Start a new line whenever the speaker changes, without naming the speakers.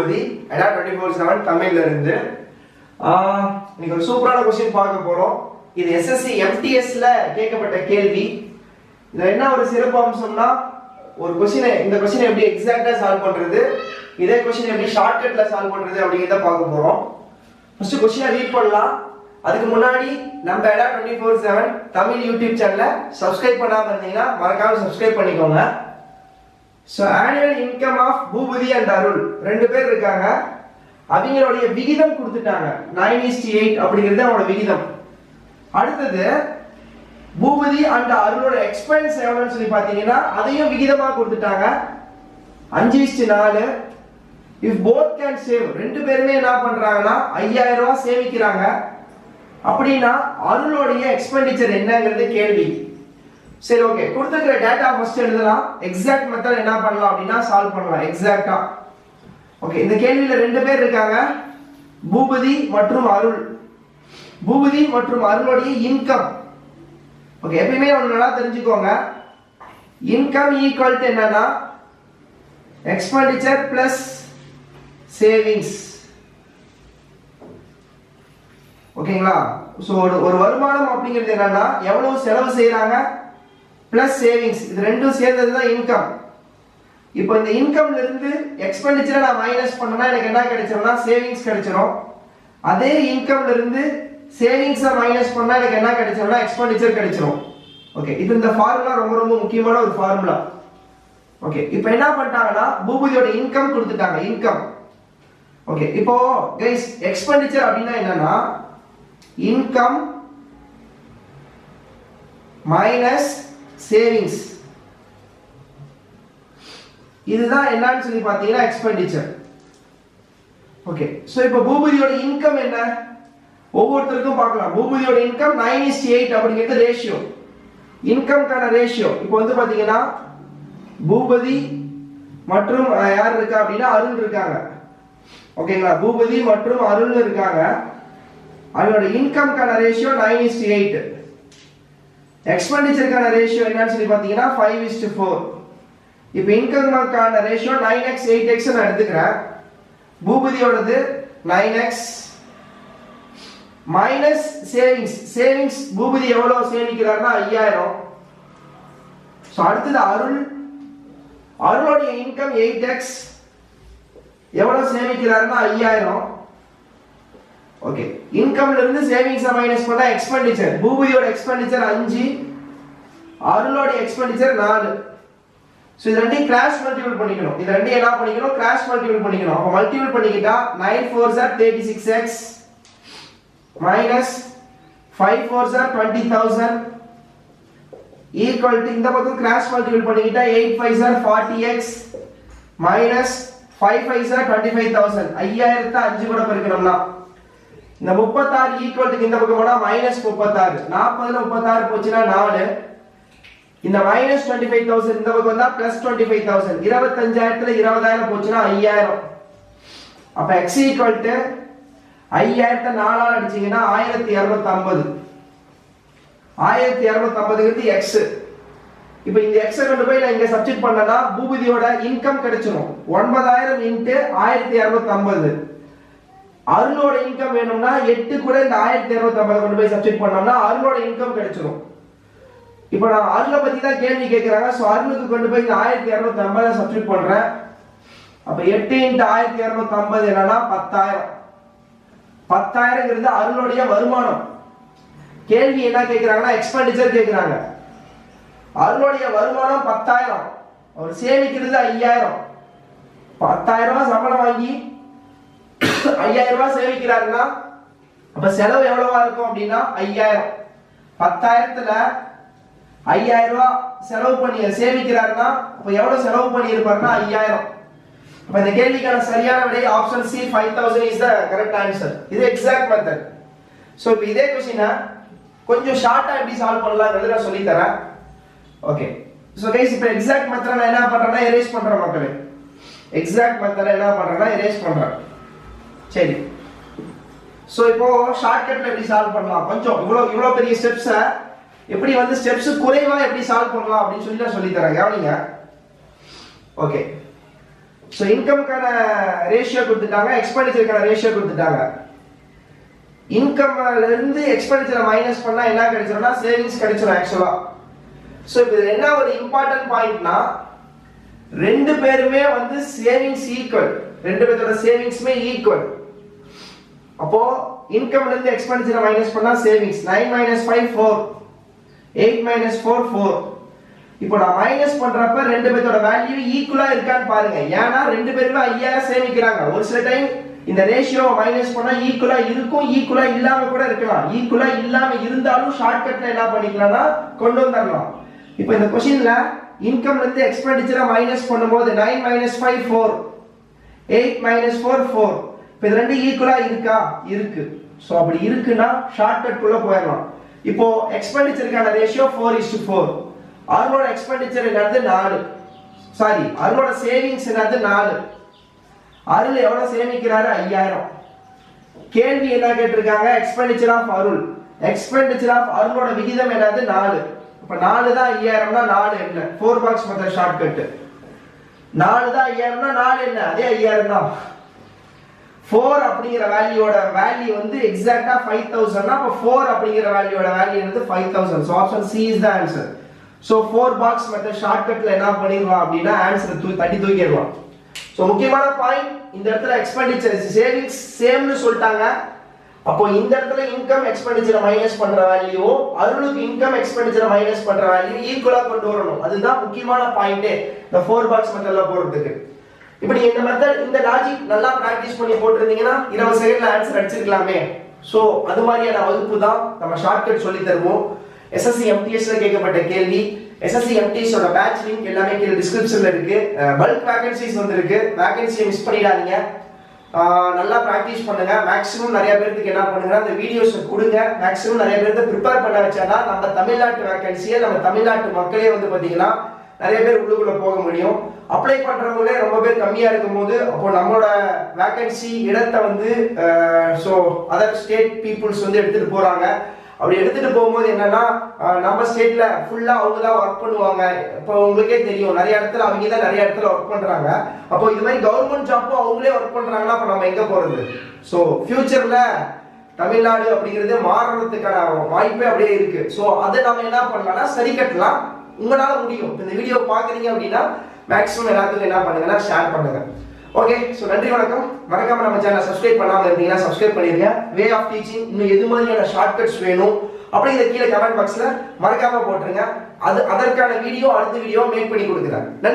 ADA 24/7 தமிழ்ல இருந்து இன்னைக்கு ஒரு சூப்பரான क्वेश्चन பார்க்க போறோம். இது SSC MTS ல கேட்கப்பட்ட கேள்வி. இதுல என்ன ஒரு சிறப்பு அம்சம்னா ஒரு क्वेश्चन இந்த क्वेश्चन எப்படி எக்ஸாக்ட்டா சால்வ் பண்றது, இதே क्वेश्चन எப்படி ஷார்ட்கட்ல சால்வ் பண்றது அப்படிங்கறத பார்க்க போறோம். ஃபர்ஸ்ட் क्वेश्चन ரீட் பண்ணலாம். அதுக்கு முன்னாடி நம்ம ADA 24/7 தமிழ் யூடியூப் சேனலை சப்ஸ்கிரைப் பண்ணாம இருந்தீங்கன்னா மறக்காம சப்ஸ்கிரைப் பண்ணிக்கோங்க. So annual income of Boopathi and அருள் ரெண்டு பேர் இருக்காங்க. அவங்களுடைய விகிதம் கொடுத்துட்டாங்க 9:8 அப்படிங்கிறது அவங்களோட விகிதம். அடுத்தது பூபதி and அருளோட எக்ஸ்பென்ஸ் எவ்வளவுன்னு சொல்லி பாத்தீங்கன்னா அதையும் விகிதமா கொடுத்துட்டாங்க 5:4. if both can save ரெண்டு பேருமே என்ன பண்றாங்கன்னா 5000 ரூபாய் சேமிக்கிறாங்க. அப்படினா அருளோடைய எக்ஸ்பெண்டிச்சர் என்னங்கிறது கேள்வி. சரி, ஓகே, கொடுத்திருக்கிற டேட்டா ஃபர்ஸ்ட் எழுதலாம். எக்ஸாக்ட் மெத்தட் என்ன பண்ணலாம் அப்படினா சால்வ் பண்ணலாம் எக்ஸாக்ட்டா. ஓகே, இந்த கேள்வியில ரெண்டு பேர் இருக்காங்க, பூபதி மற்றும் அருள். பூபதி மற்றும் அருளுடைய இன்கம். ஓகே, எப்பவுமே ஒன்னு நல்லா தெரிஞ்சுக்கோங்க, இன்கம் ஈக்குவல் டு என்னன்னா எக்ஸ்பெண்டிச்சர் பிளஸ் சேவிங்ஸ். ஓகேங்களா? சோ ஒரு வருமானம் அப்படிங்கிறது என்னன்னா எவ்வளவு செலவு செய்றாங்க பிளஸ் சேவிங்ஸ், இது ரெண்டும் சேர்ந்தது தான் இன்கம். இப்போ இந்த இன்கம்ல இருந்து எக்ஸ்பெண்டிச்சரை நான் மைனஸ் பண்ணனா எனக்கு என்ன கிடைச்சிரும்னா சேவிங்ஸ் கிடைச்சிரும். அதே இன்கம்ல இருந்து சேவிங்ஸை மைனஸ் பண்ணா எனக்கு என்ன கிடைச்சிரும்னா எக்ஸ்பெண்டிச்சர் கிடைச்சிரும். ஓகே, இது இந்த ஃபார்முலா ரொம்ப ரொம்ப முக்கியமான ஒரு ஃபார்முலா. ஓகே, இப்போ என்ன பண்ணிட்டாங்கன்னா பூபதியோட இன்கம் கொடுத்துட்டாங்க, இன்கம். ஓகே, இப்போ गाइस எக்ஸ்பெண்டிச்சர் அப்படினா என்னன்னா இன்கம் மைனஸ் சேவிங்ஸ், இதுதான் என்னன்னு சொல்லி பாத்தீங்கன்னா எக்ஸ்பெண்டிச்சர். ஓகே, சோ இப்போ பூபதியோட இன்கம் என்ன ஒவ்வொருத்தருக்கும் பார்க்கலாம். பூபதியோட இன்கம் 9:8 அப்படிங்கிறது ரேஷியோ, இன்கம்கான ரேஷியோ. இப்போ வந்து பாத்தீங்கன்னா பூபதி மற்றும் யார் இருக்கா அப்படின்னா அருள் இருக்காங்க. ஓகேங்களா? பூபதி மற்றும் அருள் இருக்காங்க. அவங்களோட இன்கம்கான ரேஷியோ 9:8. எக்ஸ்பெண்டிச்சர்கான ரேஷியோ என்னன்னு சொல்லி பாத்தீங்கன்னா 5:4. இப்போ இன்கம்கான ரேஷியோ 9x 8x நான் எடுத்துக்கிறேன். பூபதியோடது 9x minus savings. Savings Bhupathi எவ்வளவு சேமிக்கிறார்னா 5000. சோ அடுத்தது அருள், அருளோட இன்கம் 8x, எவ்வளவு சேமிக்கிறார்னா 5000. ஓகே, இன்கம்ல இருந்து சேவிங்ஸ் மைனஸ் பண்ணா எக்ஸ்பெண்டிச்சர். பூபதியோட எக்ஸ்பெண்டிச்சர் 5, அருளோட எக்ஸ்பெண்டிச்சர் 4. சோ இது ரெண்டையும் கிராஸ் மல்டிபிள் பண்ணிக்கணும். இது ரெண்டையும் என்ன பண்ணிக்கணும்? கிராஸ் மல்டிபிள் பண்ணிக்கணும். அப்ப மல்டிபிள் பண்ணிக்கிட்டா 9 4s are 36x minus 5 4s are 20000 equal to இந்த பக்கம் கிராஸ் மல்டிபிள் பண்ணிக்கிட்டா 8 5s are 40x minus 5 5s are 25000. 5000 5 கூட பெருக்கணும்னா இந்த 36 ஈக்குவல் டு இந்த பக்கம் போனா -36. 40 ல 36 போச்சுனா 4. இந்த -25000 இந்த பக்கம் வந்தா +25000. 25000 ல 20000 போச்சுனா 5000. அப்ப x ஈக்குவல் டு 5000 4 ஆல அடிச்சீங்கன்னா 1250. 1250ங்கிறது x. இப்போ இந்த x கொண்டு போய் நான் இங்க சப்ஸ்டிட் பண்ணனா பூபதியோட இன்கம் கிடைச்சிரும் 9000 * 1250. அருளோட இன்கம் வேணும்னா 8 கூட இந்த 1250 கொண்டு போய் சப்ஸ்டிட் பண்ணோம்னா அருளோட இன்கம் கிடைச்சிரும். இப்போ நான் அருளை பத்தி தான் கேள்வி கேக்குறாங்க. சோ அருளுக்கு கொண்டு போய் இந்த 1250 சப்ஸ்டிட் பண்றேன். அப்ப 8 * 1250 என்னன்னா 10000. 10000ங்கிறது அருளோட வருமானம். கேள்வி என்ன கேக்குறாங்கன்னா எக்ஸ்பெண்டிச்சர் கேக்குறாங்க. அருளோட வருமானம் 10000, அவர் சேமிக்கிறது 5000. 10000 ரூபாய் சம்பளம் வாங்கி 5000 ரூபாய் சேமிக்கிறாருன்னா அப்ப செலவு எவ்வளவா இருக்கும் அப்படின்னா 5000. 10000த்துல 5000 ரூபாய் செலவு பண்ணி சேமிக்கிறாருன்னா அப்ப எவ்வளவு செலவு பண்ணி இருப்பாருன்னா 5000. அப்ப இந்த கேள்விக்கான சரியான விடை option C 5000 is the correct answer. இது எக்ஸாக்ட் மெத்தட். சோ இப்போ இதே क्वेश्चन கொஞ்சம் ஷார்ட்டா எப்படி சால்வ் பண்ணலாம்ங்கறத நான் சொல்லி தரேன். ஓகே, சோ गाइस இப்போ எக்ஸாக்ட் மெத்தட் நான் என்ன பண்றேன்னா எரேஸ் பண்றேன் மக்களே. எக்ஸாக்ட் மெத்தட் என்ன பண்றேன்னா எரேஸ் பண்றேன். சரி, சோ இப்போ ஷார்ட்கட்ல எப்படி சால்வ் பண்ணலாம், கொஞ்சம் இவ்ளோ பெரிய ஸ்டெப்ஸ் எப்படி வந்து ஸ்டெப்ஸ் குறைவா எப்படி சால்வ் பண்ணலாம் அப்படினு சொல்லி நான் சொல்லி தரேன். கவனிங்க. ஓகே, ஸோ இன்கம்க்கான ரேஷியோ கொடுத்துட்டாங்க, எக்ஸ்பெண்டிச்சருக்கான ரேஷியோ கொடுத்துட்டாங்க. இன்கம்ல இருந்து எக்ஸ்பெண்டிச்சரை மைனஸ் பண்ணா என்ன கிடைச்சிரும்னா சேவிங்ஸ் கிடைச்சிரும் ஆக்சுவலா. ஸோ இப்போ என்ன ஒரு இம்பார்ட்டன்ட் பாயிண்ட்னா, ரெண்டு பேருமே வந்து சேவிங்ஸ் ஈக்குவல், ரெண்டு பேரோட சேவிங்ஸ்மே ஈக்குவல். அப்போ இன்கம்ல இருந்து எக்ஸ்பெண்டிச்சரை மைனஸ் பண்ணா சேவிங்ஸ் 9 - 5 4, 8 - 4 4. இப்போ நான் மைனஸ் பண்றப்ப ரெண்டு பேரோட வேல்யூ ஈக்குவலா இருக்கான்னு பாருங்க. ஏன்னா ரெண்டு பேருமே 5000 சேமிக்கிறாங்க. ஒரு சில டைம் இந்த ரேஷியோ மைனஸ் பண்ணா ஈக்குவலா இருக்கும், ஈக்குவலா இல்லாம கூட இருக்கலாம். ஈக்குவலா இல்லாம இருந்தாலும் ஷார்ட்கட்ல என்ன பண்ணிக்கலாம்னா கொண்டு வந்துடலாம். இப்போ இந்த क्वेश्चनல இன்கம்ல இருந்து எக்ஸ்பெண்டிச்சரை மைனஸ் பண்ணும்போது 9 - 5 4, 8 - 4 4. இப்போ இது ரெண்டு ஈக்குவலா இருக்கா? இருக்கு. சோ அப்படி இருக்குன்னா ஷார்ட்கட் குள்ள போயிடலாம். இப்போ எக்ஸ்பெண்டிச்சருக்கான ரேஷியோ 4:4. அருணோட எக்ஸ்பெண்டிச்சர் என்னது 4. சாரி, அருணோட சேவிங்ஸ் என்னது 4. அருள் எவ்வளவு சேமிக்கிறாரு? 5000. கேள்வி என்ன கேட்டிருக்காங்க? Expenditure of Arul. Expenditure of அருளோட விகிதம் என்னது 4. அப்ப 4 தான் 5000னா 4 என்ன? 4 பாக்ஸ் மெத்தட் ஷார்ட்கட். 4 தான் 5000னா 4 என்ன? அதே 5000 தான். 4 அப்படிங்கிற வேல்யூவோட வேல்யூ வந்து எக்ஸாக்ட்டா 5000 னா அப்ப 4 அப்படிங்கிற வேல்யூவோட வேல்யூ வந்து 5000. So option C is the answer. So 4 box method ஷார்ட்கட்ல என்ன பண்ணிரலாம் அப்படினா ஆன்சர் தட்டி தூக்கிடலாம். சோ முக்கியமான பாயிண்ட் இந்த இடத்துல எக்ஸ்பெண்டிச்சர் சேவிங்ஸ் சேம்னு சொல்லிட்டாங்க. அப்போ இந்த இடத்துல இன்கம் எக்ஸ்பெண்டிச்சரை மைனஸ் பண்ற வேல்யூ அருளுக்கு இன்கம் எக்ஸ்பெண்டிச்சரை மைனஸ் பண்ற வேல்யூ ஈக்குவலா கொண்டு வரணும். அதுதான் முக்கியமான பாயிண்டே இந்த 4 பாக்ஸ் மெத்தட்ல போறதுக்கு. இப்போ நீங்க இந்த மெத்தட் இந்த லாஜிக் நல்லா பிராக்டீஸ் பண்ணி போட்டுருந்தீங்கன்னா 20 செகண்ட்ல ஆன்சர் அடிச்சிருக்கலாமே. சோ அது மாதிரியான வகுப்பு தான் நம்ம ஷார்ட்கட் சொல்லி தருவோம். SSC MTS ல கேட்கப்பட்ட கேள்வி, SSC MTS ஓட பேட்ச் லிங்க் எல்லாமே கீழ டிஸ்கிரிப்ஷன்ல இருக்கு. பல்க் வேகன்சிஸ் வந்திருக்கு, வேகன்சியை மிஸ் பண்ணிடாதீங்க. நல்லா பிராக்டீஸ் பண்ணுங்க. மேக்ஸிமம் நிறைய பேருக்கு என்ன பண்ணுங்க, அந்த வீடியோஸ் கொடுங்க. மேக்ஸிமம் நிறைய பேருக்கு ப்ரிப்பேர் பண்ண வச்சாதான் நம்ம தமிழ்நாட்டு வேகன்சியை நம்ம தமிழ்நாட்டு மக்களே வந்து பாத்தீங்கன்னா நிறைய பேர் உள்ளுக்குள்ள போக முடியும். அப்ளை பண்றவங்களே ரொம்ப பேர் கம்மியா இருக்கும்போது அப்போ நம்மளோட வேகன்சி இடத்தை வந்து அதர் ஸ்டேட் பீப்புள்ஸ் வந்து எடுத்துட்டு போறாங்க. அப்படி எடுத்துட்டு போகும்போது என்னன்னா நம்ம ஸ்டேட்ல ஃபுல்லா அவங்க தான் ஒர்க் பண்ணுவாங்க. இப்போ உங்களுக்கே தெரியும் நிறைய இடத்துல அவங்க தான் நிறைய இடத்துல ஒர்க் பண்றாங்க. அப்போ இது மாதிரி கவர்மெண்ட் ஜாப்பும் அவங்களே ஒர்க் பண்றாங்கன்னா அப்ப நம்ம எங்க போறது? ஸோ ஃபியூச்சர்ல தமிழ்நாடு அப்படிங்கிறது மாறுறதுக்கான வாய்ப்பே அப்படியே இருக்கு. ஸோ அதை நம்ம என்ன பண்ணலாம்னா சரி கட்டலாம். உங்களால முடியும். இந்த வீடியோ பாக்குறீங்க அப்படின்னா மேக்ஸிமம் எல்லாத்துக்கும் என்ன பண்ணுங்கன்னா ஷேர் பண்ணுங்க. ஓகே, சோ நன்றி வணக்கம். மறக்காம நம்ம சேனலை சப்ஸ்கிரைப் பண்ணாம இருந்தீங்கன்னா சப்ஸ்கிரைப் பண்ணிருங்க. வே ஆஃப் டீச்சிங் இன்னும் எது மாதிரியான ஷார்ட்கட்ஸ் வேணும் அப்படிங்கிற கீழே கமெண்ட் பாக்ஸ்ல மறக்காம போட்டுருங்க. அதற்கான வீடியோ அடுத்த வீடியோ மேக் பண்ணி கொடுக்குறேன்.